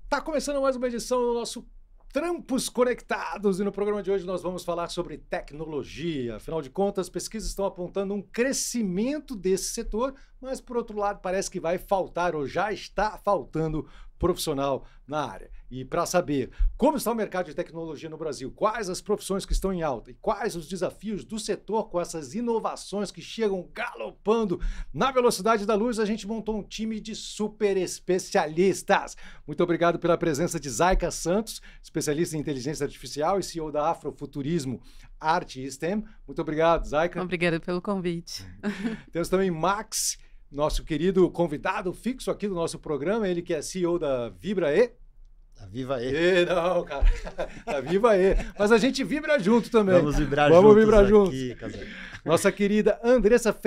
Tá começando mais uma edição do nosso Trampos Conectados e no programa de hoje nós vamos falar sobre tecnologia. Afinal de contas, pesquisas estão apontando um crescimento desse setor, mas por outro lado parece que vai faltar ou já está faltando profissional na área. E para saber como está o mercado de tecnologia no Brasil, quais as profissões que estão em alta e quais os desafios do setor com essas inovações que chegam galopando na velocidade da luz, a gente montou um time de super especialistas. Muito obrigado pela presença de Zaika Santos, especialista em inteligência artificial e CEO da Afrofuturismo Arte e STEM. Muito obrigado, Zaika. Obrigada pelo convite. Temos também Max, nosso querido convidado fixo aqui do nosso programa, ele que é CEO da Vibra E. Da Viva E. Não, cara, da Viva E. Mas a gente vibra junto também. Vamos vibrar juntos. Vamos vibrar juntos. Nossa querida Andressa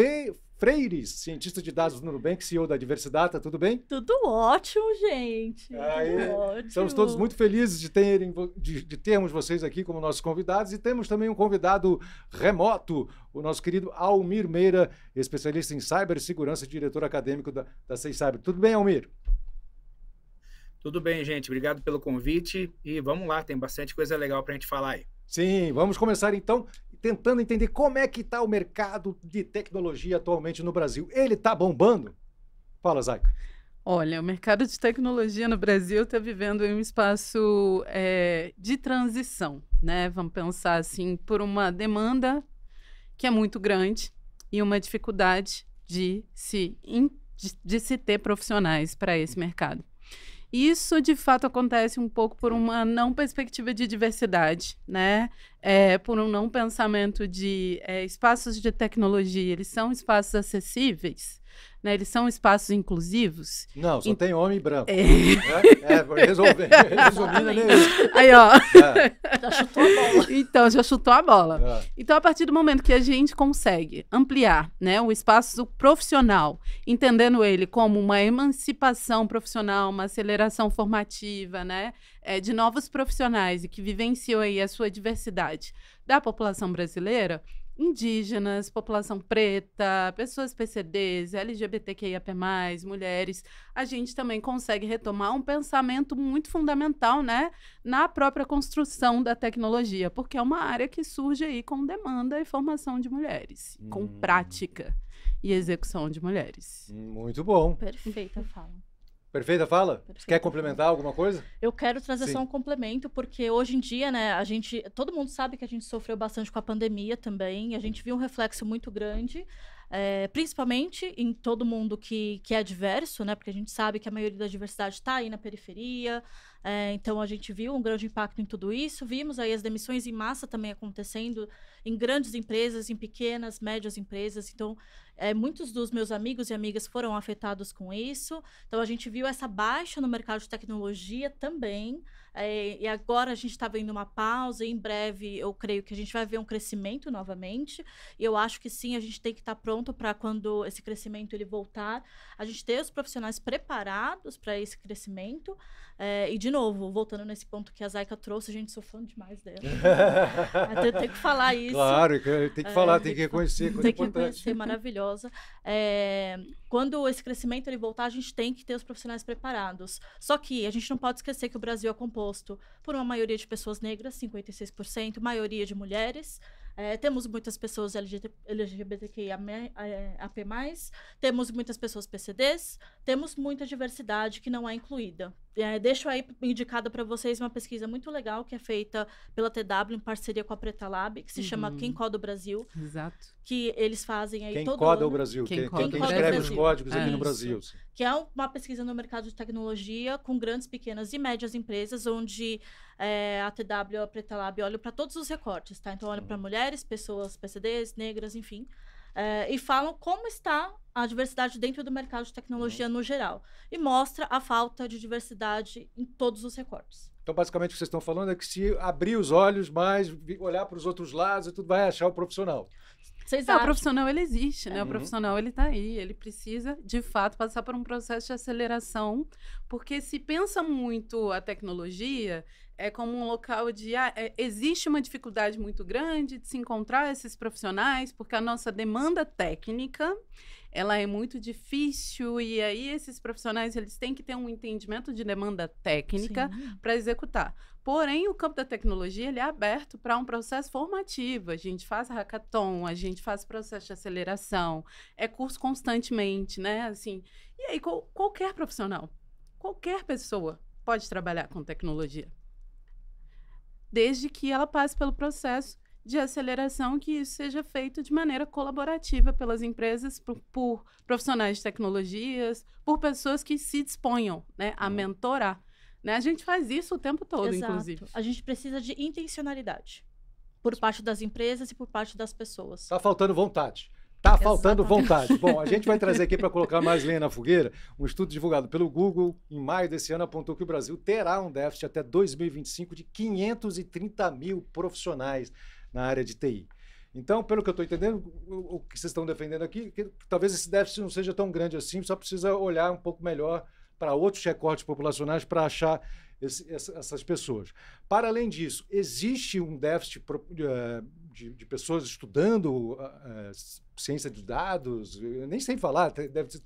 Freires, cientista de dados do Nubank, CEO da Diversidade, tudo bem? Tudo ótimo, gente. Tudo ótimo. Estamos todos muito felizes de termos vocês aqui como nossos convidados e temos também um convidado remoto, o nosso querido Almir Meira, especialista em cibersegurança e diretor acadêmico da CEICyber. Tudo bem, Almir? Tudo bem, gente. Obrigado pelo convite e vamos lá, tem bastante coisa legal para a gente falar aí. Sim, vamos começar então tentando entender como é que está o mercado de tecnologia atualmente no Brasil. Ele está bombando? Fala, Zaika. Olha, o mercado de tecnologia no Brasil está vivendo um espaço de transição, né? Vamos pensar assim, por uma demanda que é muito grande e uma dificuldade de se ter profissionais para esse mercado. Isso, de fato, acontece um pouco por uma não perspectiva de diversidade, né? Por um não pensamento de espaços de tecnologia. Eles são espaços acessíveis, né? Eles são espaços inclusivos. Não, só tem homem branco. Resumindo, né? Aí, ó. Já chutou a bola. Então, já chutou a bola. Então, a partir do momento que a gente consegue ampliar, né, o espaço profissional, entendendo ele como uma emancipação profissional, uma aceleração formativa, né, de novos profissionais e que vivenciam aí a sua diversidade da população brasileira, indígenas, população preta, pessoas PCDs, LGBTQIAP+, mulheres, a gente também consegue retomar um pensamento muito fundamental, né, na própria construção da tecnologia, porque é uma área que surge aí com demanda e formação de mulheres, com prática e execução de mulheres. Muito bom. Perfeita fala. Perfeita fala? Perfeita. Quer complementar alguma coisa? Eu quero trazer só um complemento, porque hoje em dia, né, todo mundo sabe que a gente sofreu bastante com a pandemia também, a gente viu um reflexo muito grande, principalmente em todo mundo que é diverso, né, porque a gente sabe que a maioria da diversidade está aí na periferia, então a gente viu um grande impacto em tudo isso, vimos aí as demissões em massa também acontecendo em grandes empresas, em pequenas, médias empresas, então muitos dos meus amigos e amigas foram afetados com isso, então a gente viu essa baixa no mercado de tecnologia também, e agora a gente está vendo uma pausa, e em breve eu creio que a gente vai ver um crescimento novamente, e eu acho que sim, a gente tem que estar pronto para quando esse crescimento ele voltar, a gente ter os profissionais preparados para esse crescimento, e de novo, voltando nesse ponto que a Zaika trouxe, a gente sou fã demais dela. Tem que falar isso. Claro, tem que falar, tem que reconhecer. Tem que reconhecer, maravilhosa. Quando esse crescimento ele voltar, a gente tem que ter os profissionais preparados. Só que a gente não pode esquecer que o Brasil é composto por uma maioria de pessoas negras, 56%, maioria de mulheres. Temos muitas pessoas LGBTQIAP+, temos muitas pessoas PCDs, temos muita diversidade que não é incluída. Deixo aí indicada para vocês uma pesquisa muito legal que é feita pela TW em parceria com a Preta Lab, que se chama Quem Coda o Brasil. Exato. Que eles fazem aí Quem todo coda ano. o Brasil, quem coda escreve o os códigos aqui no Isso. Brasil. Que é uma pesquisa no mercado de tecnologia com grandes, pequenas e médias empresas, onde a TW e a Preta Lab olham para todos os recortes, tá? Então, olham para mulheres, pessoas PCDs, negras, enfim. E falam como está a diversidade dentro do mercado de tecnologia no geral. E mostra a falta de diversidade em todos os recortes. Então, basicamente, o que vocês estão falando é que se abrir os olhos mais, olhar para os outros lados, e tudo vai achar o profissional. O profissional, ele existe, né? O profissional, ele tá aí. Ele precisa, de fato, passar por um processo de aceleração, porque se pensa muito a tecnologia é como um local de... existe uma dificuldade muito grande de se encontrar esses profissionais, porque a nossa demanda técnica, ela é muito difícil, e aí esses profissionais, eles têm que ter um entendimento de demanda técnica para executar. Porém, o campo da tecnologia, ele é aberto para um processo formativo. A gente faz hackathon, a gente faz processo de aceleração, é curso constantemente, né? Assim, e aí, qualquer profissional, qualquer pessoa pode trabalhar com tecnologia, desde que ela passe pelo processo de aceleração, que isso seja feito de maneira colaborativa pelas empresas, por profissionais de tecnologias, por pessoas que se disponham, né, a mentorar. Né? A gente faz isso o tempo todo, inclusive. A gente precisa de intencionalidade por parte das empresas e por parte das pessoas. Tá faltando vontade. Tá faltando vontade. Bom, a gente vai trazer aqui para colocar mais lenha na fogueira um estudo divulgado pelo Google em maio desse ano apontou que o Brasil terá um déficit até 2025 de 530 mil profissionais na área de TI. Então, pelo que eu estou entendendo, o que vocês estão defendendo aqui, que talvez esse déficit não seja tão grande assim, só precisa olhar um pouco melhor para outros recortes populacionais para achar essas pessoas. Para além disso, existe um déficit de pessoas estudando ciência de dados? Eu nem sei falar, deve ser,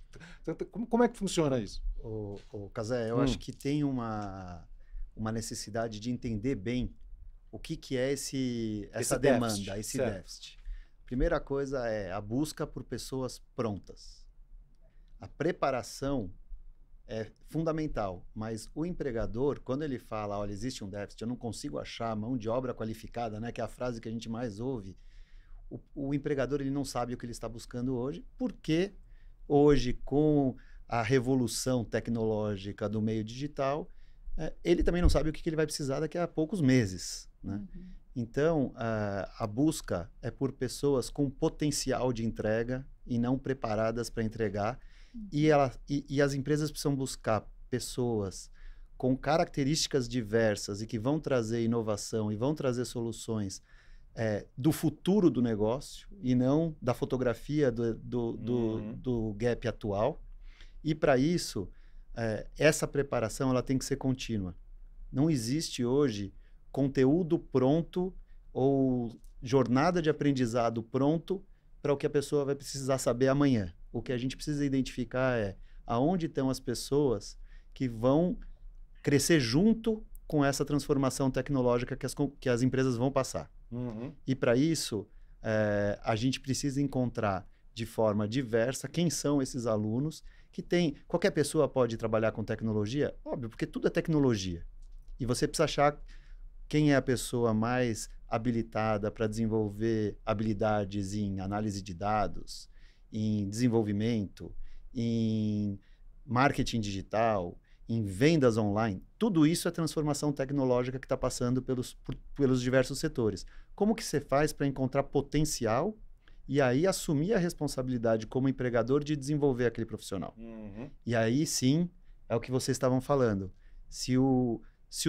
como é que funciona isso? Cazé, eu acho que tem uma necessidade de entender bem o que é essa demanda, esse déficit. Primeira coisa é a busca por pessoas prontas. A preparação é fundamental, mas o empregador, quando ele fala, olha, existe um déficit, eu não consigo achar mão de obra qualificada, né, que é a frase que a gente mais ouve, o empregador ele não sabe o que ele está buscando hoje, porque hoje, com a revolução tecnológica do meio digital, ele também não sabe o que ele vai precisar daqui a poucos meses. Né? Então, a busca é por pessoas com potencial de entrega e não preparadas para entregar, e as empresas precisam buscar pessoas com características diversas e que vão trazer inovação e vão trazer soluções do futuro do negócio e não da fotografia do gap atual. E para isso, essa preparação ela tem que ser contínua. Não existe hoje conteúdo pronto ou jornada de aprendizado pronto para o que a pessoa vai precisar saber amanhã. O que a gente precisa identificar é aonde estão as pessoas que vão crescer junto com essa transformação tecnológica que as empresas vão passar. E para isso, a gente precisa encontrar de forma diversa quem são esses alunos que tem... Qualquer pessoa pode trabalhar com tecnologia? Óbvio, porque tudo é tecnologia. E você precisa achar quem é a pessoa mais habilitada para desenvolver habilidades em análise de dados, em desenvolvimento, em marketing digital, em vendas online. Tudo isso é transformação tecnológica que está passando pelos diversos setores. Como que você faz para encontrar potencial e aí assumir a responsabilidade como empregador de desenvolver aquele profissional? E aí sim, é o que vocês estavam falando. Se o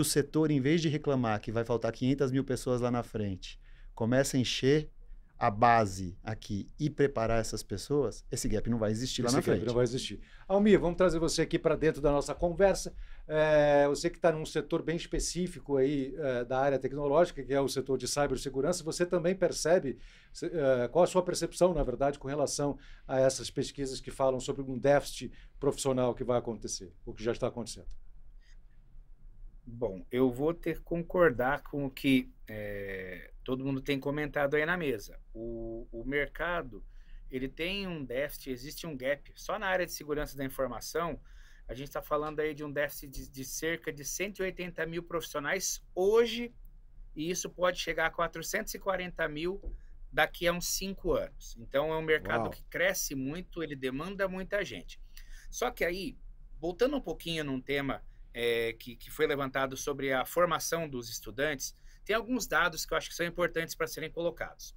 setor, em vez de reclamar que vai faltar 500 mil pessoas lá na frente, começa a encher a base aqui e preparar essas pessoas, esse gap não vai existir lá na frente. Esse gap não vai existir. Almir, vamos trazer você aqui para dentro da nossa conversa. Você que está num setor bem específico aí da área tecnológica, que é o setor de cibersegurança, você também percebe, qual a sua percepção, na verdade, com relação a essas pesquisas que falam sobre um déficit profissional que vai acontecer, ou que já está acontecendo? Bom, eu vou ter que concordar com o que todo mundo tem comentado aí na mesa. O mercado, ele tem um déficit, existe um gap. Só na área de segurança da informação, a gente está falando aí de um déficit de cerca de 180 mil profissionais hoje, e isso pode chegar a 440 mil daqui a uns 5 anos. Então, é um mercado que cresce muito, ele demanda muita gente. Só que aí, voltando um pouquinho num tema que foi levantado sobre a formação dos estudantes, tem alguns dados que eu acho que são importantes para serem colocados.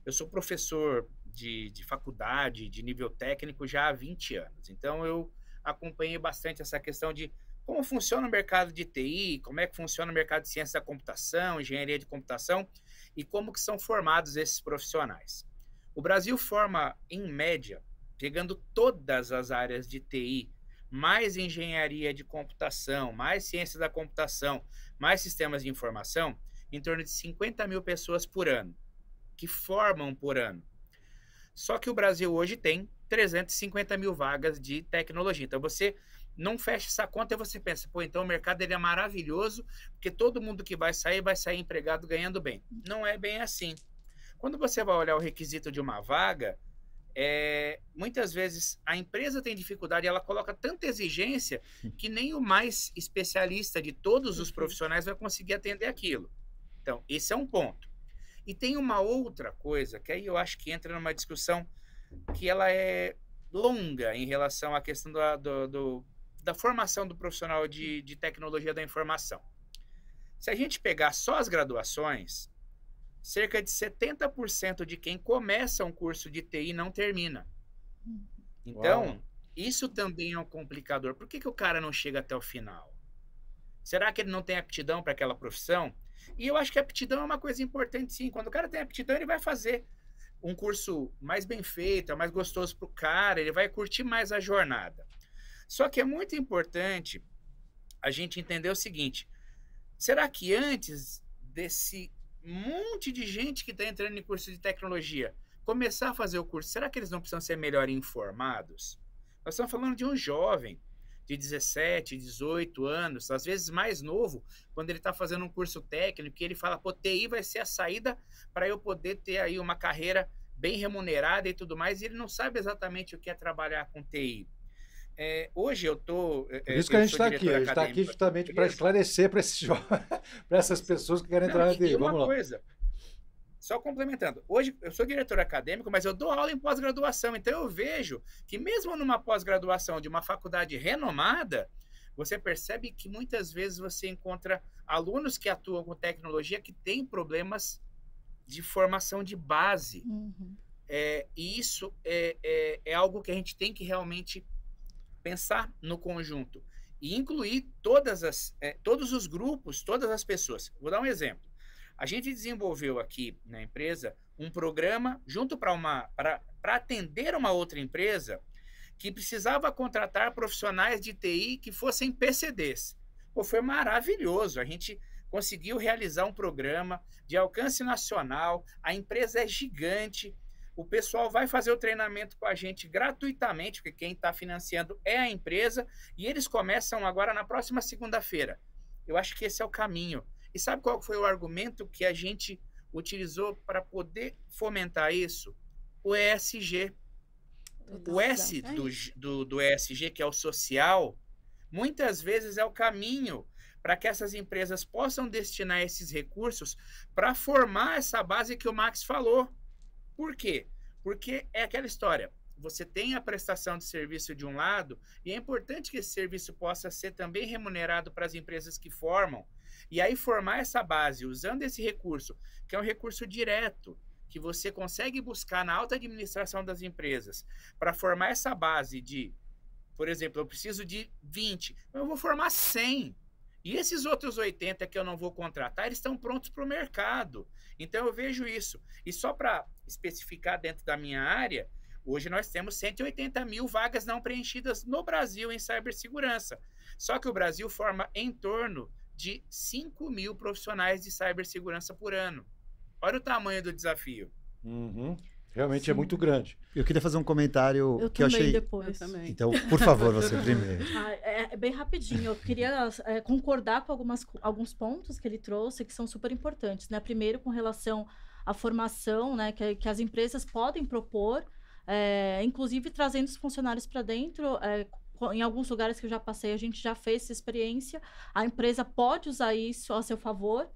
Eu sou professor de faculdade, de nível técnico, já há 20 anos. Então, eu acompanhei bastante essa questão de como funciona o mercado de TI, como é que funciona o mercado de ciência da computação, engenharia de computação, e como que são formados esses profissionais. O Brasil forma, em média, pegando todas as áreas de TI, mais engenharia de computação, mais ciência da computação, mais sistemas de informação, em torno de 50 mil pessoas por ano, que formam por ano. Só que o Brasil hoje tem 350 mil vagas de tecnologia. Então, você não fecha essa conta e você pensa, pô, então o mercado ele é maravilhoso, porque todo mundo que vai sair empregado ganhando bem. Não é bem assim. Quando você vai olhar o requisito de uma vaga, muitas vezes a empresa tem dificuldade, ela coloca tanta exigência que nem o mais especialista de todos os profissionais vai conseguir atender aquilo. Então, esse é um ponto. E tem uma outra coisa, que aí eu acho que entra numa discussão que ela é longa em relação à questão da formação do profissional de tecnologia da informação. Se a gente pegar só as graduações, cerca de 70% de quem começa um curso de TI não termina. Então, Uau. Isso também é um complicador. Por que o cara não chega até o final? Será que ele não tem aptidão para aquela profissão? E eu acho que a aptidão é uma coisa importante, sim. Quando o cara tem aptidão, ele vai fazer um curso mais bem feito, mais gostoso para o cara, ele vai curtir mais a jornada. Só que é muito importante a gente entender o seguinte, será que antes desse monte de gente que está entrando em curso de tecnologia começar a fazer o curso, será que eles não precisam ser melhor informados? Nós estamos falando de um jovem de 17, 18 anos, às vezes mais novo, quando ele está fazendo um curso técnico, que ele fala, pô, TI vai ser a saída para eu poder ter aí uma carreira bem remunerada e tudo mais, e ele não sabe exatamente o que é trabalhar com TI. Hoje eu estou... Por isso que a gente está aqui, a gente está aqui justamente para esclarecer para esses jovens, para essas pessoas que querem entrar na TI. Vamos lá. Coisa, só complementando, hoje eu sou diretor acadêmico, mas eu dou aula em pós-graduação, então eu vejo que mesmo numa pós-graduação de uma faculdade renomada, você percebe que muitas vezes você encontra alunos que atuam com tecnologia que têm problemas de formação de base. Uhum. E isso é algo que a gente tem que realmente pensar no conjunto e incluir todos os grupos, todas as pessoas. Vou dar um exemplo. A gente desenvolveu aqui na empresa um programa junto para atender uma outra empresa que precisava contratar profissionais de TI que fossem PCDs. Pô, foi maravilhoso. A gente conseguiu realizar um programa de alcance nacional. A empresa é gigante. O pessoal vai fazer o treinamento com a gente gratuitamente, porque quem está financiando é a empresa. E eles começam agora na próxima segunda-feira. Eu acho que esse é o caminho. E sabe qual foi o argumento que a gente utilizou para poder fomentar isso? O ESG. O S do ESG, que é o social, muitas vezes é o caminho para que essas empresas possam destinar esses recursos para formar essa base que o Max falou. Por quê? Porque é aquela história. Você tem a prestação de serviço de um lado e é importante que esse serviço possa ser também remunerado para as empresas que formam. E aí formar essa base usando esse recurso, que é um recurso direto, que você consegue buscar na alta administração das empresas, para formar essa base de, por exemplo, eu preciso de 20, eu vou formar 100. E esses outros 80 que eu não vou contratar, eles estão prontos para o mercado. Então eu vejo isso. E só para especificar dentro da minha área, hoje nós temos 180 mil vagas não preenchidas no Brasil em cibersegurança. Só que o Brasil forma em torno de 5 mil profissionais de cibersegurança por ano. Olha o tamanho do desafio. Uhum. Realmente Sim. é muito grande. Eu queria fazer um comentário que eu achei... Depois. Eu também. Então, por favor, você primeiro. É bem rapidinho. Eu queria concordar com alguns pontos que ele trouxe que são super importantes. Né? Primeiro, com relação à formação, né, que as empresas podem propor, inclusive trazendo os funcionários para dentro. Em alguns lugares que eu já passei, a gente já fez essa experiência. A empresa pode usar isso a seu favor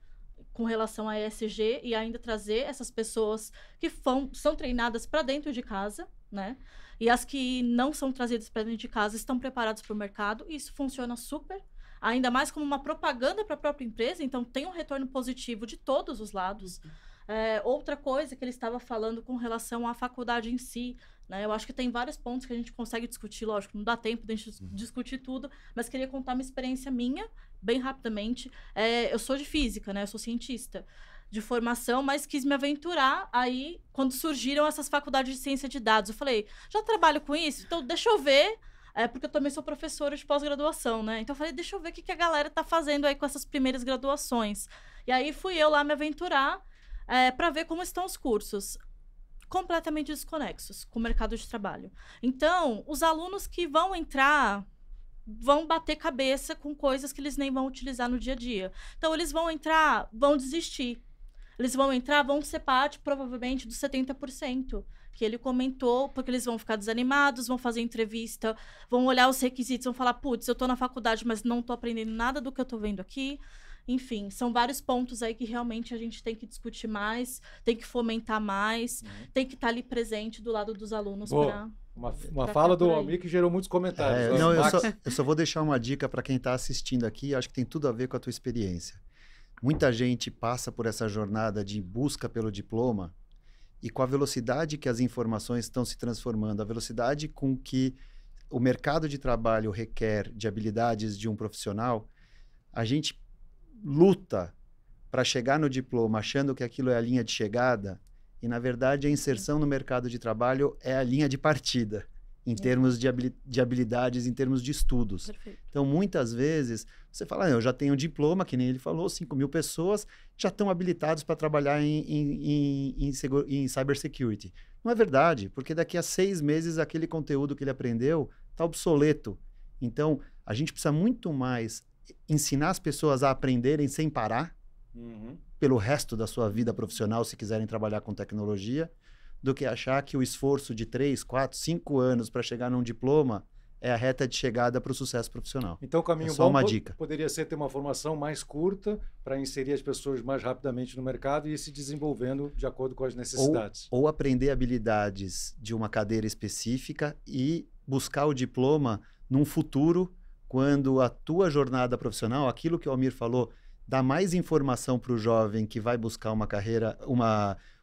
com relação a ESG e ainda trazer essas pessoas que são treinadas para dentro de casa, né? E as que não são trazidas para dentro de casa estão preparadas para o mercado. E isso funciona super, ainda mais como uma propaganda para a própria empresa. Então, tem um retorno positivo de todos os lados. Outra coisa que ele estava falando com relação à faculdade em si, né? Eu acho que tem vários pontos que a gente consegue discutir, lógico, não dá tempo de a gente discutir tudo, mas queria contar uma experiência minha, bem rapidamente. Eu sou de física, né? Eu sou cientista de formação, mas quis me aventurar aí quando surgiram essas faculdades de ciência de dados. Eu falei, já trabalho com isso? Então deixa eu ver porque eu também sou professora de pós-graduação, né? Então eu falei, deixa eu ver o que a galera tá fazendo aí com essas primeiras graduações. E aí fui eu lá me aventurar para ver como estão os cursos. Completamente desconexos com o mercado de trabalho. Então, os alunos que vão entrar vão bater cabeça com coisas que eles nem vão utilizar no dia a dia. Então, eles vão entrar, vão desistir. Eles vão entrar, vão ser parte, provavelmente, dos 70%. Que ele comentou, porque eles vão ficar desanimados, vão fazer entrevista, vão olhar os requisitos, vão falar, putz, eu tô na faculdade, mas não tô aprendendo nada do que eu tô vendo aqui. Enfim, são vários pontos aí que realmente a gente tem que discutir mais, tem que fomentar mais, tem que estar ali presente do lado dos alunos para... Uma fala do Almir que gerou muitos comentários. Não, eu só vou deixar uma dica para quem está assistindo aqui, acho que tem tudo a ver com a tua experiência. Muita gente passa por essa jornada de busca pelo diploma e com a velocidade que as informações estão se transformando, a velocidade com que o mercado de trabalho requer de habilidades de um profissional, a gente luta para chegar no diploma achando que aquilo é a linha de chegada e, na verdade, a inserção no mercado de trabalho é a linha de partida, em termos de habilidades, em termos de estudos. Perfeito. Então, muitas vezes, você fala, eu já tenho um diploma, que nem ele falou, 5.000 pessoas já estão habilitados para trabalhar em cybersecurity. Não é verdade, porque daqui a 6 meses aquele conteúdo que ele aprendeu está obsoleto. Então, a gente precisa muito mais ensinar as pessoas a aprenderem sem parar, pelo resto da sua vida profissional, se quiserem trabalhar com tecnologia, do que achar que o esforço de 3, 4, 5 anos para chegar num diploma é a reta de chegada para o sucesso profissional. Então o caminho só bom uma dica. Poderia ser ter uma formação mais curta para inserir as pessoas mais rapidamente no mercado e ir se desenvolvendo de acordo com as necessidades. Ou aprender habilidades de uma cadeira específica e buscar o diploma num futuro, quando a tua jornada profissional, aquilo que o Almir falou, dá mais informação para o jovem que vai buscar uma carreira,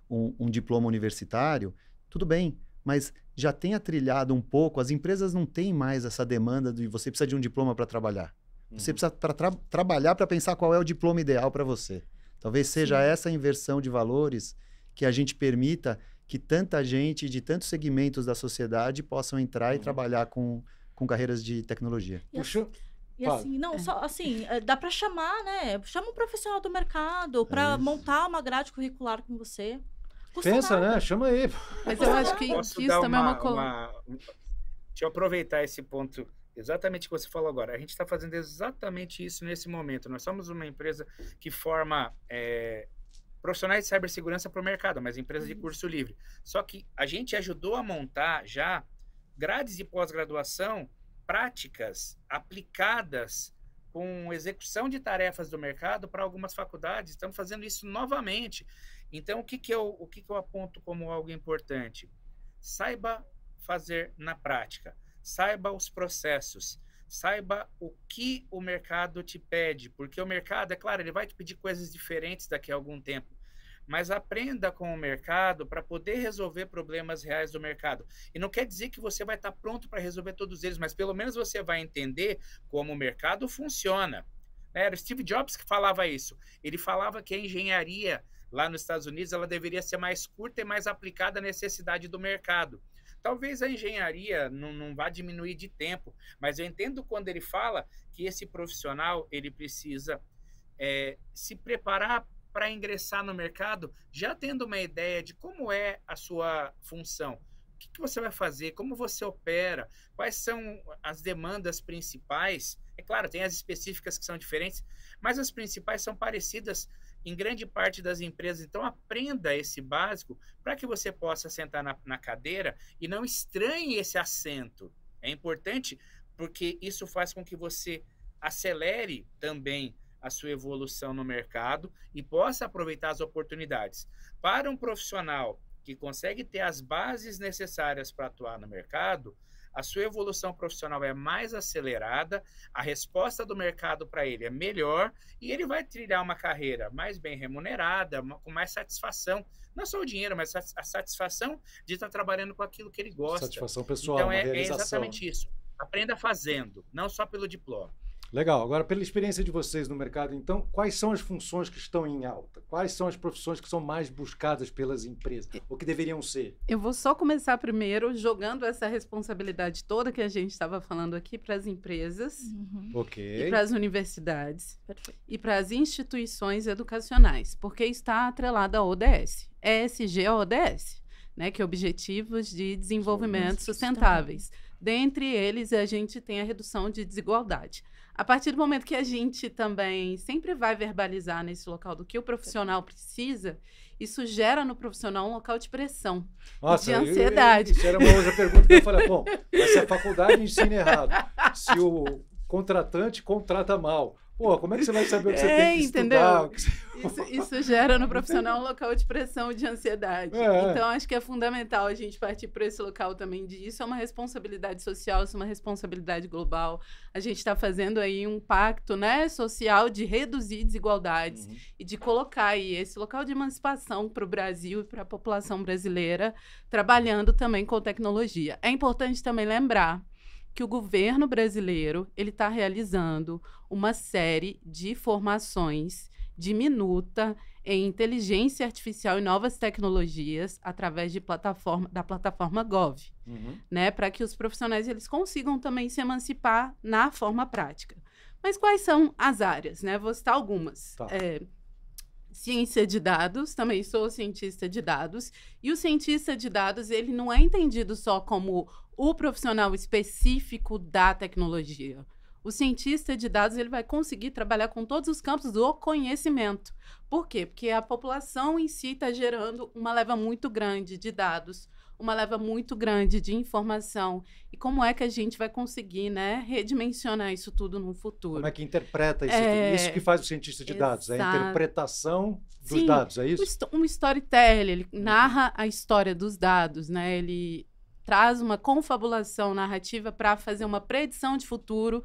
um diploma universitário, tudo bem, mas já tenha trilhado um pouco, as empresas não têm mais essa demanda de você precisa de um diploma para trabalhar. Você precisa trabalhar para pensar qual é o diploma ideal para você. Talvez seja essa inversão de valores que a gente permita que tanta gente de tantos segmentos da sociedade possam entrar e trabalhar com carreiras de tecnologia. E assim, não, só assim, dá para chamar, né? Chama um profissional do mercado para montar uma grade curricular com você. Pensa, né? Chama aí. Mas eu acho que isso também é uma... Deixa eu aproveitar esse ponto, exatamente o que você falou agora. A gente está fazendo exatamente isso nesse momento. Nós somos uma empresa que forma profissionais de cibersegurança para o mercado, mas empresa de curso livre. Só que a gente ajudou a montar já grades de pós-graduação práticas aplicadas com execução de tarefas do mercado para algumas faculdades. Estamos fazendo isso novamente. Então, o que eu aponto como algo importante? Saiba fazer na prática. Saiba os processos. Saiba o que o mercado te pede. Porque o mercado, é claro, ele vai te pedir coisas diferentes daqui a algum tempo. Mas aprenda com o mercado para poder resolver problemas reais do mercado. E não quer dizer que você vai estar pronto para resolver todos eles, mas pelo menos você vai entender como o mercado funciona. Era o Steve Jobs que falava isso. Ele falava que a engenharia lá nos Estados Unidos ela deveria ser mais curta e mais aplicada à necessidade do mercado. Talvez a engenharia não vá diminuir de tempo, mas eu entendo quando ele fala que esse profissional ele precisa se preparar para ingressar no mercado, já tendo uma ideia de como é a sua função. O que você vai fazer? Como você opera? Quais são as demandas principais? É claro, tem as específicas que são diferentes, mas as principais são parecidas em grande parte das empresas. Então, aprenda esse básico para que você possa sentar na cadeira e não estranhe esse assento. É importante porque isso faz com que você acelere também a sua evolução no mercado e possa aproveitar as oportunidades. Para um profissional que consegue ter as bases necessárias para atuar no mercado, a sua evolução profissional é mais acelerada, a resposta do mercado para ele é melhor e ele vai trilhar uma carreira mais bem remunerada, com mais satisfação. Não só o dinheiro, mas a satisfação de estar trabalhando com aquilo que ele gosta. Satisfação pessoal, então, uma realização. exatamente isso. Aprenda fazendo, não só pelo diploma. Legal. Agora, pela experiência de vocês no mercado, então, quais são as funções que estão em alta? Quais são as profissões que são mais buscadas pelas empresas? O que deveriam ser? Eu vou só começar primeiro jogando essa responsabilidade toda que a gente estava falando aqui para as empresas, Ok. e para as universidades, Perfeito. e para as instituições educacionais, porque está atrelada à ODS. ESG é ODS, né, que é Objetivos de Desenvolvimento Sustentáveis. Dentre eles, a gente tem a redução de desigualdade. A partir do momento que a gente também sempre vai verbalizar nesse local do que o profissional precisa, isso gera no profissional um local de pressão, de ansiedade. Isso era uma outra pergunta que eu falei, bom, mas se a faculdade ensina errado, se o contratante contrata mal, pô, como é que você vai saber o que você tem que estudar? Isso gera no profissional um local de pressão, de ansiedade. Então, acho que é fundamental a gente partir para esse local também de isso é uma responsabilidade social, isso é uma responsabilidade global. A gente está fazendo aí um pacto, né, social de reduzir desigualdades e de colocar aí esse local de emancipação para o Brasil e para a população brasileira, trabalhando também com tecnologia. É importante também lembrar que o governo brasileiro ele está realizando uma série de formações de minuta em inteligência artificial e novas tecnologias através de da plataforma Gov, né, para que os profissionais eles consigam também se emancipar na forma prática. Mas quais são as áreas? Né? Vou citar algumas. Tá. Ciência de dados, também sou cientista de dados, e o cientista de dados ele não é entendido só como o profissional específico da tecnologia. O cientista de dados ele vai conseguir trabalhar com todos os campos do conhecimento. Por quê? Porque a população em si está gerando uma leva muito grande de dados, uma leva muito grande de informação. E como é que a gente vai conseguir, né, redimensionar isso tudo no futuro? Como é que interpreta isso aqui? Isso que faz o cientista de dados, é a interpretação dos dados, é isso? Um storyteller, ele narra a história dos dados, né? Ele traz uma confabulação narrativa para fazer uma predição de futuro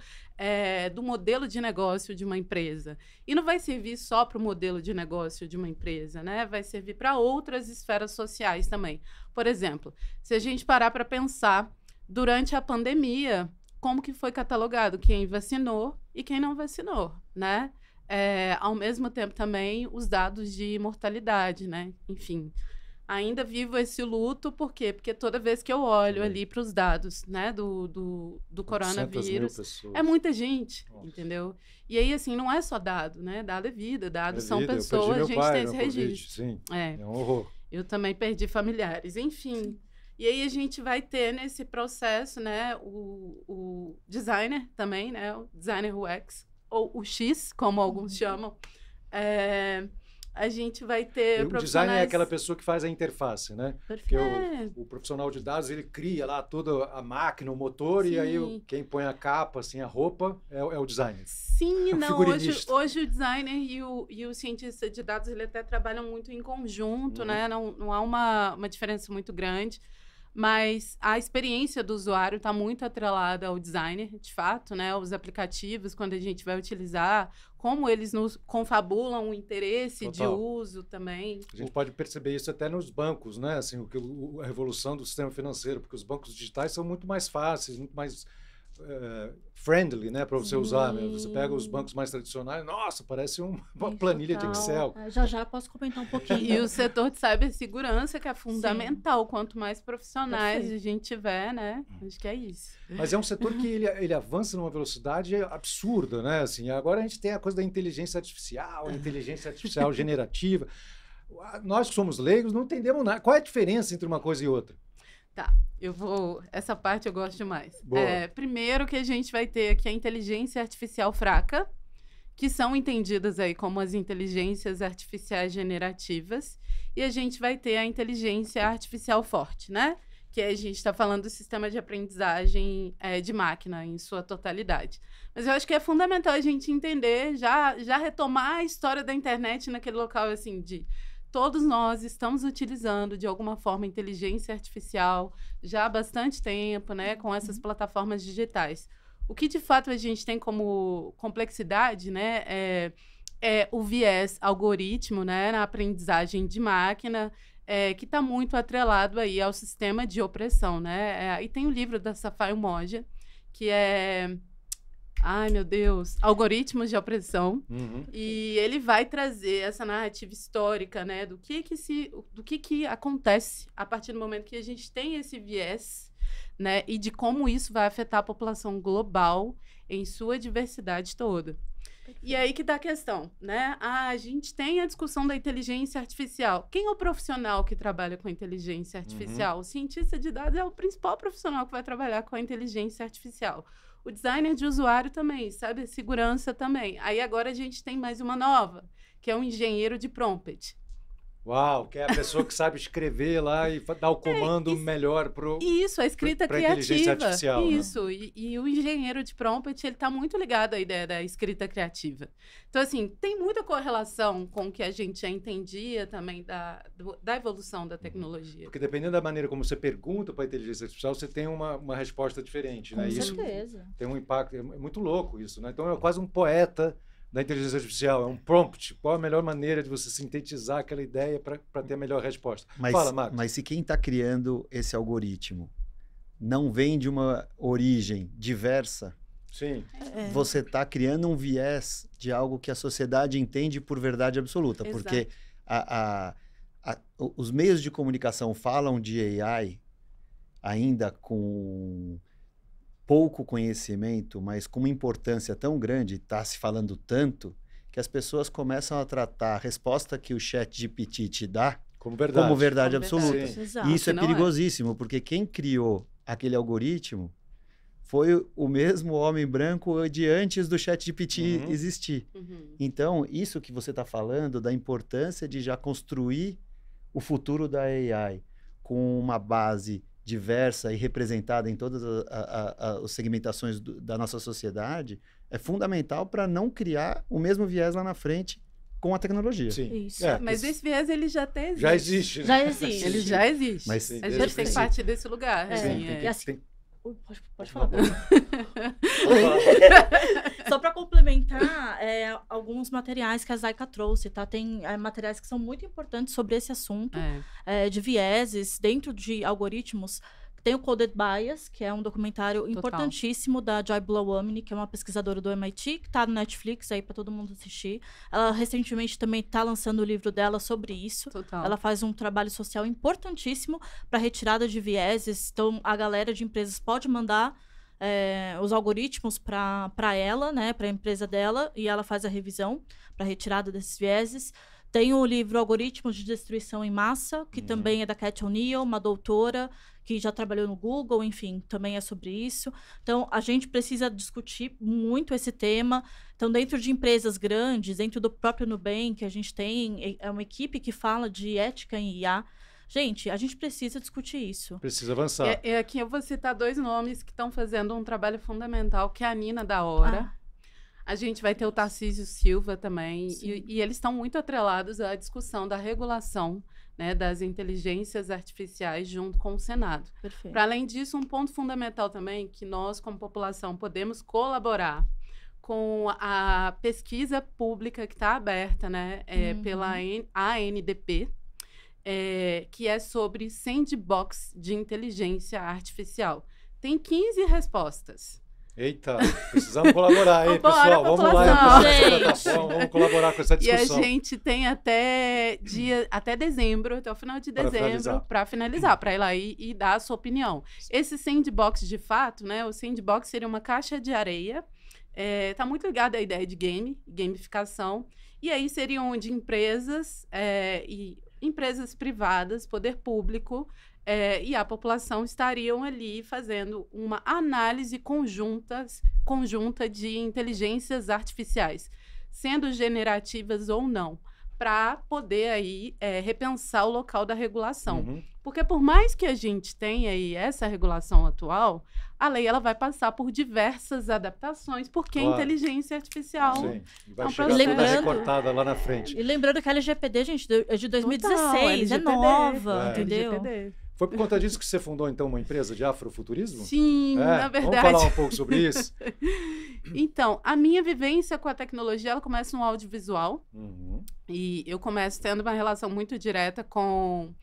do modelo de negócio de uma empresa. E não vai servir só para o modelo de negócio de uma empresa, né? Vai servir para outras esferas sociais também. Por exemplo, se a gente parar para pensar, durante a pandemia, como que foi catalogado quem vacinou e quem não vacinou, né? Ao mesmo tempo também os dados de mortalidade, né? Enfim, ainda vivo esse luto, por quê? Porque toda vez que eu olho ali para os dados, né, do coronavírus, é muita gente, entendeu? E aí, assim, não é só dado, né? Dado é vida, dados são pessoas, a gente tem esse registro. Sim, é um horror. Eu também perdi familiares, enfim. E aí a gente vai ter nesse processo, né, o designer também, né, o designer UX, ou o X, como alguns chamam, a gente vai ter o designer é aquela pessoa que faz a interface, né? Porque o profissional de dados, ele cria lá toda a máquina, o motor, sim. E aí quem põe a capa, assim, a roupa, é o designer. Sim, não, hoje o designer e o cientista de dados, ele até trabalham muito em conjunto, né? Não há uma diferença muito grande, mas a experiência do usuário está muito atrelada ao designer, de fato, né? Os aplicativos, quando a gente vai utilizar, como eles nos confabulam o interesse de uso também. A gente pode perceber isso até nos bancos, né? Assim, a revolução do sistema financeiro, porque os bancos digitais são muito mais fáceis, muito mais friendly, né, para você usar. Né? Você pega os bancos mais tradicionais, nossa, parece uma planilha de Excel. Já posso comentar um pouquinho. E o setor de cibersegurança, que é fundamental. Sim. Quanto mais profissionais a gente tiver, né? Acho que é isso. Mas é um setor que ele avança numa velocidade absurda, né? Assim, agora a gente tem a coisa da inteligência artificial, a inteligência artificial generativa. Nós que somos leigos não entendemos nada. Qual é a diferença entre uma coisa e outra? Tá, essa parte eu gosto demais. Primeiro que a gente vai ter aqui a inteligência artificial fraca, que são entendidas aí como as inteligências artificiais generativas, e a gente vai ter a inteligência artificial forte, né? Que a gente está falando do sistema de aprendizagem de máquina em sua totalidade. Mas eu acho que é fundamental a gente entender, já retomar a história da internet naquele local, assim, de... Todos nós estamos utilizando, de alguma forma, inteligência artificial já há bastante tempo, né, com essas plataformas digitais. O que, de fato, a gente tem como complexidade, né, é o viés algoritmo, né, na aprendizagem de máquina, que está muito atrelado aí ao sistema de opressão, né? E tem o livro da Safai Umoja, que é Ai, meu Deus. Algoritmos de opressão. E ele vai trazer essa narrativa histórica, né? Do que acontece a partir do momento que a gente tem esse viés, né? E de como isso vai afetar a população global em sua diversidade toda. E aí que tá a questão, né? A gente tem a discussão da inteligência artificial. Quem é o profissional que trabalha com inteligência artificial? O cientista de dados é o principal profissional que vai trabalhar com a inteligência artificial. O designer de usuário também, sabe? Segurança também. Aí agora a gente tem mais uma nova, que é o engenheiro de prompt. Uau, que é a pessoa que sabe escrever lá e dar o comando melhor para Isso, a escrita criativa. Inteligência artificial, isso, né? e o engenheiro de prompt, ele está muito ligado à ideia da escrita criativa. Então, assim, tem muita correlação com o que a gente já entendia também da evolução da tecnologia. Porque dependendo da maneira como você pergunta para a inteligência artificial, você tem uma resposta diferente, né? Com certeza. Isso tem um impacto, é muito louco isso, né? Então é quase um poeta da inteligência artificial, é um prompt. Qual a melhor maneira de você sintetizar aquela ideia para ter a melhor resposta? Fala, Marcos. Mas se quem está criando esse algoritmo não vem de uma origem diversa, sim, você está criando um viés de algo que a sociedade entende por verdade absoluta. Exato. Porque os meios de comunicação falam de AI ainda com pouco conhecimento, mas com uma importância tão grande, está se falando tanto, que as pessoas começam a tratar a resposta que o ChatGPT te dá como verdade absoluta. E isso é perigosíssimo, porque quem criou aquele algoritmo foi o mesmo homem branco de antes do ChatGPT existir. Então, isso que você está falando da importância de já construir o futuro da AI com uma base diversa e representada em todas as segmentações da nossa sociedade, é fundamental para não criar o mesmo viés lá na frente com a tecnologia. Sim. Isso. Mas esse viés, ele já até existe. Já existe. Né? Já existe. Ele já existe. Mas a gente tem que partir desse lugar. Pode falar. Só para complementar, alguns materiais que a Zaika trouxe, tá? Tem materiais que são muito importantes sobre esse assunto, de vieses dentro de algoritmos. Tem o Coded Bias, que é um documentário importantíssimo da Joy Buolamwini, que é uma pesquisadora do MIT, que está no Netflix aí para todo mundo assistir. Ela recentemente também está lançando o livro dela sobre isso. Ela faz um trabalho social importantíssimo para retirada de vieses. Então, a galera de empresas pode mandar os algoritmos para ela, né, para a empresa dela, e ela faz a revisão para retirada desses vieses. Tem o livro Algoritmos de Destruição em Massa, que também é da Cat O'Neill, uma doutora que já trabalhou no Google, enfim, também é sobre isso. Então, a gente precisa discutir muito esse tema. Então, dentro de empresas grandes, dentro do próprio Nubank, a gente tem uma equipe que fala de ética em IA. Gente, a gente precisa discutir isso. Precisa avançar. Aqui eu vou citar 2 nomes que estão fazendo um trabalho fundamental, que é a Nina da Hora. A gente vai ter o Tarcísio Silva também, e eles estão muito atrelados à discussão da regulação, né, das inteligências artificiais junto com o Senado. Para além disso, um ponto fundamental também, que nós, como população, podemos colaborar com a pesquisa pública que está aberta, né, pela ANDP, que é sobre sandbox de inteligência artificial. Tem 15 respostas. Eita, precisamos colaborar aí, pessoal. Vamos lá, vamos colaborar com essa discussão. E a gente tem até dezembro, até o final de dezembro, para finalizar, para ir lá e dar a sua opinião. Esse sandbox, de fato, né? O sandbox seria uma caixa de areia. Está muito ligado à ideia de gamificação. E aí seriam onde empresas e empresas privadas, poder público, e a população estariam ali fazendo uma análise conjunta de inteligências artificiais, sendo generativas ou não, para poder aí repensar o local da regulação. Porque por mais que a gente tenha aí essa regulação atual, a lei ela vai passar por diversas adaptações, porque a inteligência artificial vai chegar recortada lá na frente. E lembrando que a LGPD, gente, é de 2016, é nova, entendeu? LGPD. Foi por conta disso que você fundou, então, uma empresa de afrofuturismo? Sim, na verdade. Vamos falar um pouco sobre isso? Então, a minha vivência com a tecnologia, ela começa no audiovisual. E eu começo tendo uma relação muito direta com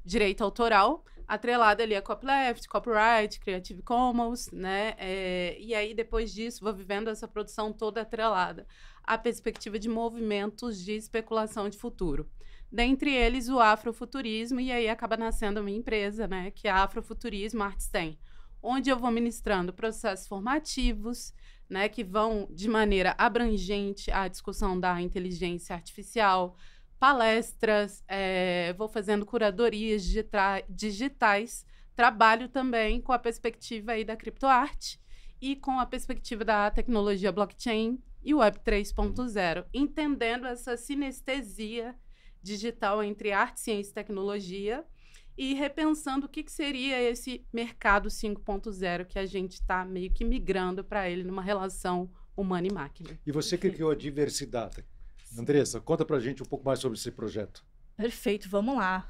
direito autoral, atrelada ali a copyleft, copyright, Creative Commons, né? E aí, depois disso, vou vivendo essa produção toda atrelada à perspectiva de movimentos de especulação de futuro. Dentre eles, o afrofuturismo, e aí acaba nascendo a minha empresa, né? Que é a Afrofuturismo ArtStem, onde eu vou ministrando processos formativos, né? Que vão de maneira abrangente à discussão da inteligência artificial, palestras, vou fazendo curadorias digitais, trabalho também com a perspectiva aí da criptoarte e com a perspectiva da tecnologia blockchain e Web 3.0, entendendo essa sinestesia digital entre arte, ciência e tecnologia e repensando o que seria esse mercado 5.0 que a gente está meio que migrando para ele numa relação humana e máquina. E você que criou a Diversidata. Andressa, conta pra gente um pouco mais sobre esse projeto. Perfeito, vamos lá.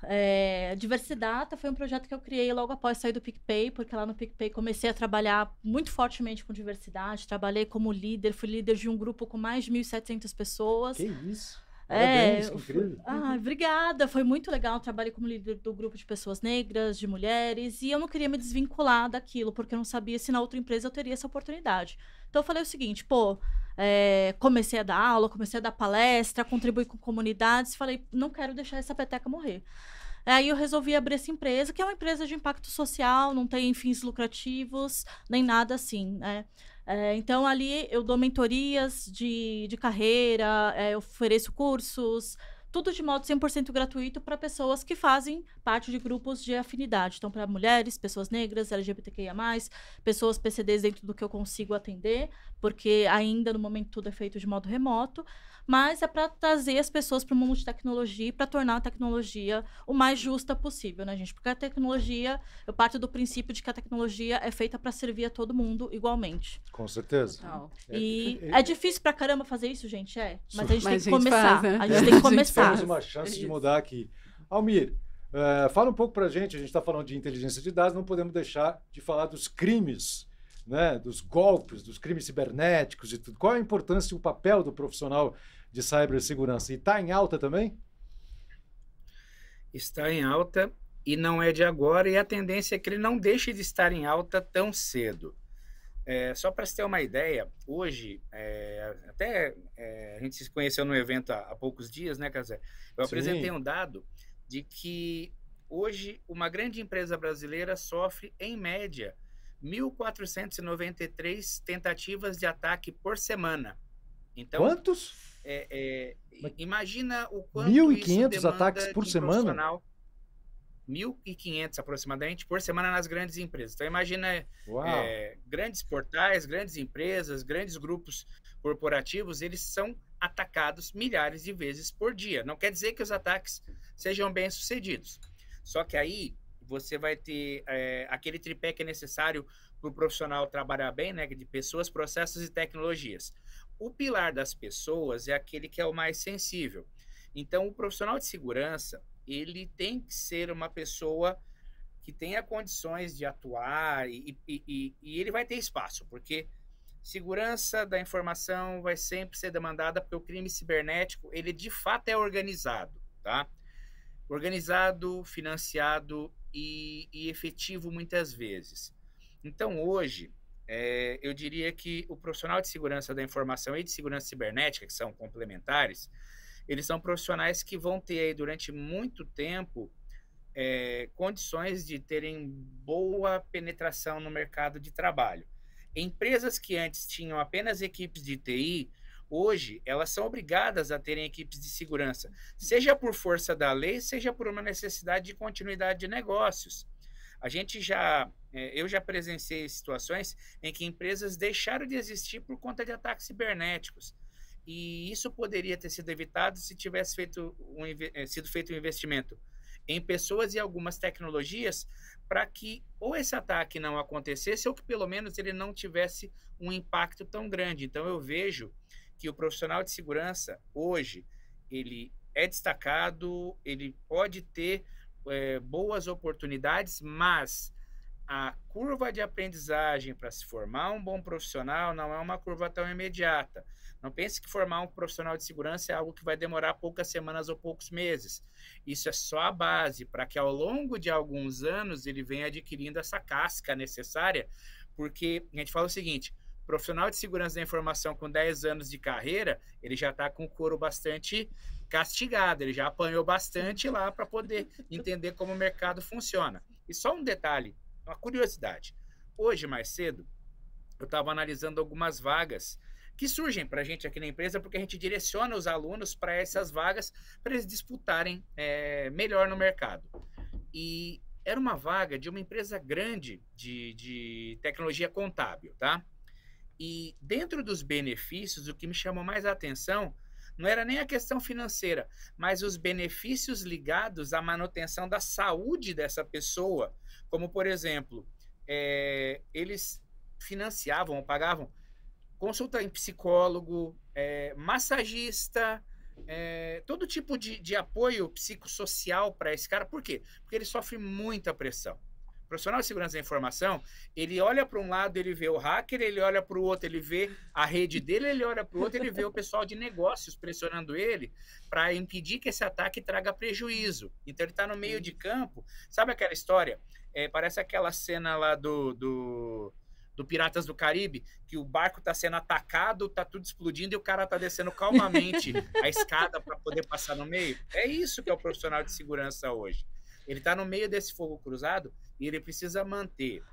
Diversidata foi um projeto que eu criei logo após sair do PicPay, porque lá no PicPay comecei a trabalhar muito fortemente com diversidade, trabalhei como líder, fui líder de um grupo com mais de 1.700 pessoas. Que isso? Parabéns, que incrível. Obrigada, foi muito legal. Trabalhei como líder do grupo de pessoas negras, de mulheres, e eu não queria me desvincular daquilo, porque eu não sabia se na outra empresa eu teria essa oportunidade. Então eu falei o seguinte, comecei a dar aula, comecei a dar palestra, contribuir com comunidades, falei, não quero deixar essa peteca morrer. Aí eu resolvi abrir essa empresa, que é uma empresa de impacto social, não tem fins lucrativos, nem nada assim, né? Então, ali eu dou mentorias de carreira, eu ofereço cursos, tudo de modo 100% gratuito para pessoas que fazem parte de grupos de afinidade. Então, para mulheres, pessoas negras, LGBTQIA+, pessoas PCDs dentro do que eu consigo atender, porque ainda no momento tudo é feito de modo remoto, mas é para trazer as pessoas para o mundo de tecnologia e para tornar a tecnologia o mais justa possível, né, gente? Porque a tecnologia, eu parto do princípio de que a tecnologia é feita para servir a todo mundo igualmente. Com certeza. E é difícil pra caramba fazer isso, gente, mas a gente tem que começar. Faz, né? A gente tem que começar. Temos uma chance de mudar aqui. Almir, fala um pouco pra gente, a gente está falando de inteligência de dados, não podemos deixar de falar dos crimes, né, dos golpes, dos crimes cibernéticos e tudo. Qual a importância e o papel do profissional de cibersegurança? E está em alta também? Está em alta e não é de agora, e a tendência é que ele não deixe de estar em alta tão cedo. Só para você ter uma ideia, hoje, a gente se conheceu num evento há poucos dias, né, Casé? Eu apresentei um dado de que hoje uma grande empresa brasileira sofre, em média, 1.493 tentativas de ataque por semana. Então, quantos? Imagina o quanto 1.500 ataques por semana? 1.500 aproximadamente por semana nas grandes empresas. Então, imagina grandes portais, grandes empresas, grandes grupos corporativos, eles são atacados milhares de vezes por dia. Não quer dizer que os ataques sejam bem-sucedidos. Só que aí você vai ter aquele tripé que é necessário para o profissional trabalhar bem, né, de pessoas, processos e tecnologias. O pilar das pessoas é aquele que é o mais sensível. Então, o profissional de segurança, ele tem que ser uma pessoa que tenha condições de atuar e ele vai ter espaço, porque segurança da informação vai sempre ser demandada, porque o crime cibernético, ele de fato é organizado, tá? Organizado, financiado e efetivo muitas vezes. Então, hoje, eu diria que o profissional de segurança da informação e de segurança cibernética, que são complementares, eles são profissionais que vão ter aí, durante muito tempo condições de terem boa penetração no mercado de trabalho. Empresas que antes tinham apenas equipes de TI, hoje elas são obrigadas a terem equipes de segurança, seja por força da lei, seja por uma necessidade de continuidade de negócios. Eu já presenciei situações em que empresas deixaram de existir por conta de ataques cibernéticos. E isso poderia ter sido evitado se tivesse sido feito um investimento em pessoas e algumas tecnologias para que ou esse ataque não acontecesse ou que pelo menos ele não tivesse um impacto tão grande. Então eu vejo que o profissional de segurança hoje, ele é destacado, ele pode ter boas oportunidades, mas a curva de aprendizagem para se formar um bom profissional não é uma curva tão imediata. Não pense que formar um profissional de segurança é algo que vai demorar poucas semanas ou poucos meses. Isso é só a base para que ao longo de alguns anos ele venha adquirindo essa casca necessária, porque a gente fala o seguinte, profissional de segurança da informação com 10 anos de carreira, ele já está com o couro bastante castigado, ele já apanhou bastante lá para poder entender como o mercado funciona. E só um detalhe, uma curiosidade. Hoje, mais cedo, eu estava analisando algumas vagas que surgem para a gente aqui na empresa, porque a gente direciona os alunos para essas vagas, para eles disputarem melhor no mercado. E era uma vaga de uma empresa grande de tecnologia contábil, tá? E dentro dos benefícios, o que me chamou mais a atenção não era nem a questão financeira, mas os benefícios ligados à manutenção da saúde dessa pessoa. Como, por exemplo, eles financiavam ou pagavam consulta em psicólogo, massagista, todo tipo de apoio psicossocial para esse cara. Por quê? Porque ele sofre muita pressão. O profissional de segurança da informação, ele olha para um lado, ele vê o hacker, ele olha para o outro, ele vê a rede dele, ele olha para o outro, ele vê o pessoal de negócios pressionando ele para impedir que esse ataque traga prejuízo. Então ele está no meio de campo. Sabe aquela história? Parece aquela cena lá do Piratas do Caribe, que o barco está sendo atacado, está tudo explodindo e o cara está descendo calmamente a escada para poder passar no meio. É isso que é o profissional de segurança hoje. Ele está no meio desse fogo cruzado e ele precisa manter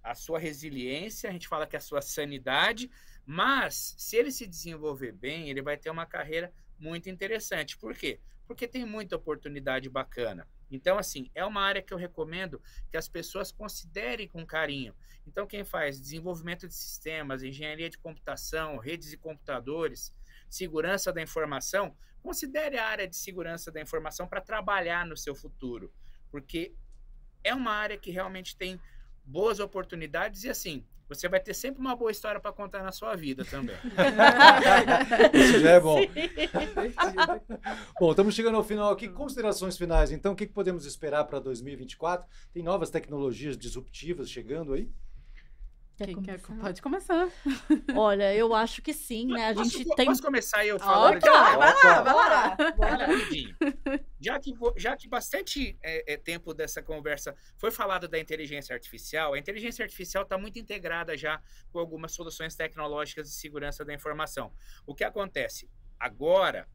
a sua resiliência, a gente fala que é a sua sanidade, mas se ele se desenvolver bem, ele vai ter uma carreira muito interessante. Por quê? Porque tem muita oportunidade bacana. Então, assim, é uma área que eu recomendo que as pessoas considerem com carinho. Então, quem faz desenvolvimento de sistemas, engenharia de computação, redes de computadores, segurança da informação, considere a área de segurança da informação para trabalhar no seu futuro, porque é uma área que realmente tem boas oportunidades e, assim, você vai ter sempre uma boa história para contar na sua vida também. Isso já é bom. Bom, estamos chegando ao final aqui. Considerações finais. Então, o que podemos esperar para 2024? Tem novas tecnologias disruptivas chegando aí? Pode começar. Olha, eu acho que sim, né? A gente tem... Posso começar eu falando? Vai lá. Olha, rapidinho. Já que bastante tempo dessa conversa foi falado da inteligência artificial, a inteligência artificial está muito integrada já com algumas soluções tecnológicas de segurança da informação. O que acontece? Agora,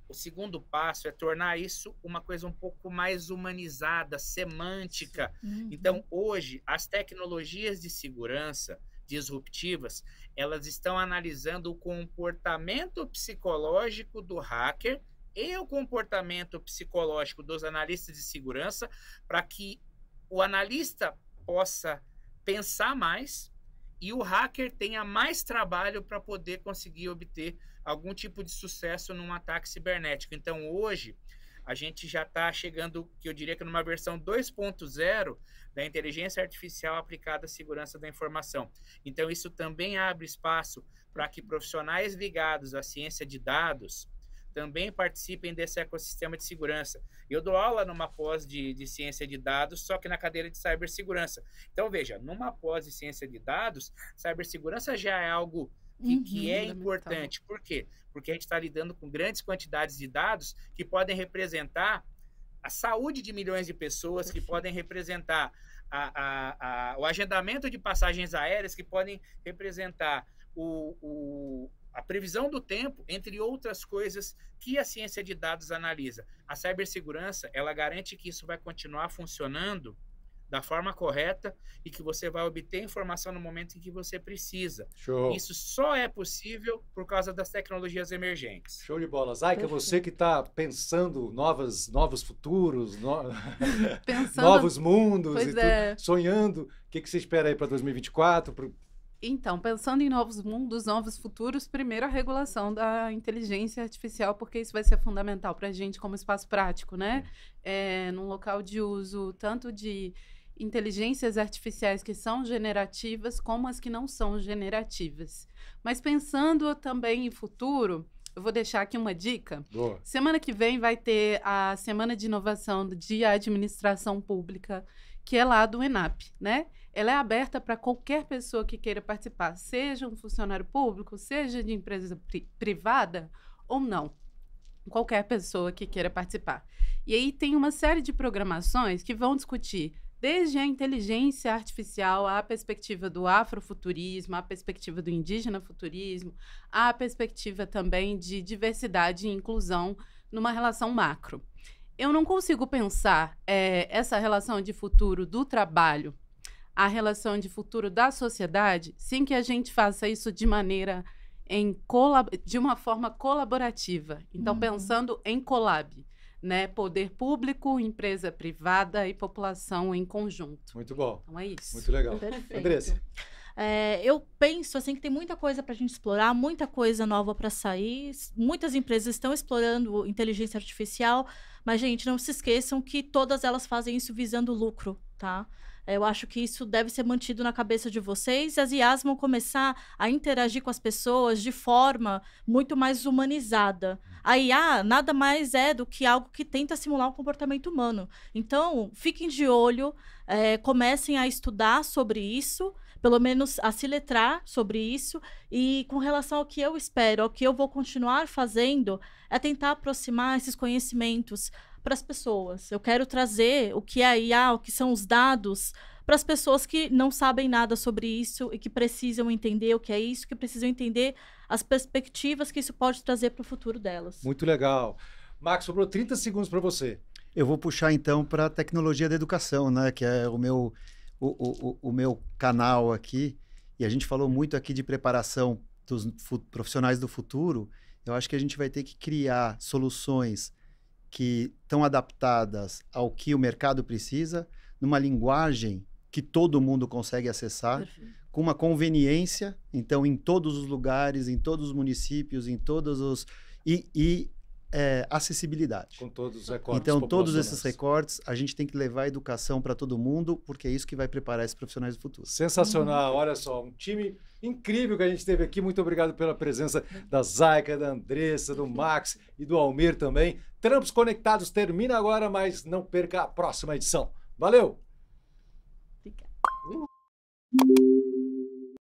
o segundo passo é tornar isso uma coisa um pouco mais humanizada, semântica. Uhum. Então, hoje, as tecnologias de segurança disruptivas, elas estão analisando o comportamento psicológico do hacker e o comportamento psicológico dos analistas de segurança para que o analista possa pensar mais e o hacker tenha mais trabalho para poder conseguir obter algum tipo de sucesso num ataque cibernético. Então, hoje, a gente já está chegando, que eu diria que numa versão 2.0 da inteligência artificial aplicada à segurança da informação. Então, isso também abre espaço para que profissionais ligados à ciência de dados também participem desse ecossistema de segurança. Eu dou aula numa pós de ciência de dados, só que na cadeira de cibersegurança. Então, veja, numa pós de ciência de dados, cibersegurança já é algo que é importante. Por quê? Porque a gente está lidando com grandes quantidades de dados que podem representar a saúde de milhões de pessoas, que podem representar o agendamento de passagens aéreas, que podem representar a previsão do tempo, entre outras coisas que a ciência de dados analisa. A cibersegurança, ela garante que isso vai continuar funcionando da forma correta e que você vai obter informação no momento em que você precisa. Show. Isso só é possível por causa das tecnologias emergentes. Show de bola. Zaika, você que está pensando novos futuros, novos mundos, sonhando, o que você espera aí para 2024? Então, pensando em novos mundos, novos futuros, primeiro a regulação da inteligência artificial, porque isso vai ser fundamental para a gente como espaço prático, né? Num local de uso tanto de inteligências artificiais que são generativas, como as que não são generativas. Mas pensando também em futuro, eu vou deixar aqui uma dica. Boa. Semana que vem vai ter a Semana de Inovação de Administração Pública, que é lá do ENAP, né? Ela é aberta para qualquer pessoa que queira participar, seja um funcionário público, seja de empresa privada ou não. Qualquer pessoa que queira participar. E aí tem uma série de programações que vão discutir desde a inteligência artificial, a perspectiva do afrofuturismo, a perspectiva do indígena futurismo, a perspectiva também de diversidade e inclusão numa relação macro. Eu não consigo pensar essa relação de futuro do trabalho, a relação de futuro da sociedade, sem que a gente faça isso de uma forma colaborativa. Então, pensando em collab, né? Poder público, empresa privada e população em conjunto. Muito bom. Então é isso. Muito legal. Perfeito. Andressa. Eu penso assim que tem muita coisa para a gente explorar, muita coisa nova para sair. Muitas empresas estão explorando inteligência artificial, mas, gente, não se esqueçam que todas elas fazem isso visando lucro, tá? Eu acho que isso deve ser mantido na cabeça de vocês. As IAs vão começar a interagir com as pessoas de forma muito mais humanizada. A IA nada mais é do que algo que tenta simular um comportamento humano. Então, fiquem de olho, comecem a estudar sobre isso, pelo menos a se letrar sobre isso. E com relação ao que eu espero, ao que eu vou continuar fazendo, é tentar aproximar esses conhecimentos para as pessoas. Eu quero trazer o que é a IA, o que são os dados, para as pessoas que não sabem nada sobre isso e que precisam entender o que é isso, que precisam entender as perspectivas que isso pode trazer para o futuro delas. Muito legal. Max, sobrou 30 segundos para você. Eu vou puxar, então, para a tecnologia da educação, né? Que é o meu canal aqui. E a gente falou muito aqui de preparação dos profissionais do futuro. Eu acho que a gente vai ter que criar soluções que estão adaptadas ao que o mercado precisa, numa linguagem que todo mundo consegue acessar, Perfeito. com uma conveniência, então, em todos os lugares, em todos os municípios, em todos os... acessibilidade. Com todos os recortes. Então, todos esses recortes, a gente tem que levar a educação para todo mundo, porque é isso que vai preparar esses profissionais do futuro. Sensacional, olha só, um time incrível que a gente teve aqui. Muito obrigado pela presença da Zayka, da Andressa, do Max e do Almir também. Trampos Conectados termina agora, mas não perca a próxima edição. Valeu! Obrigada.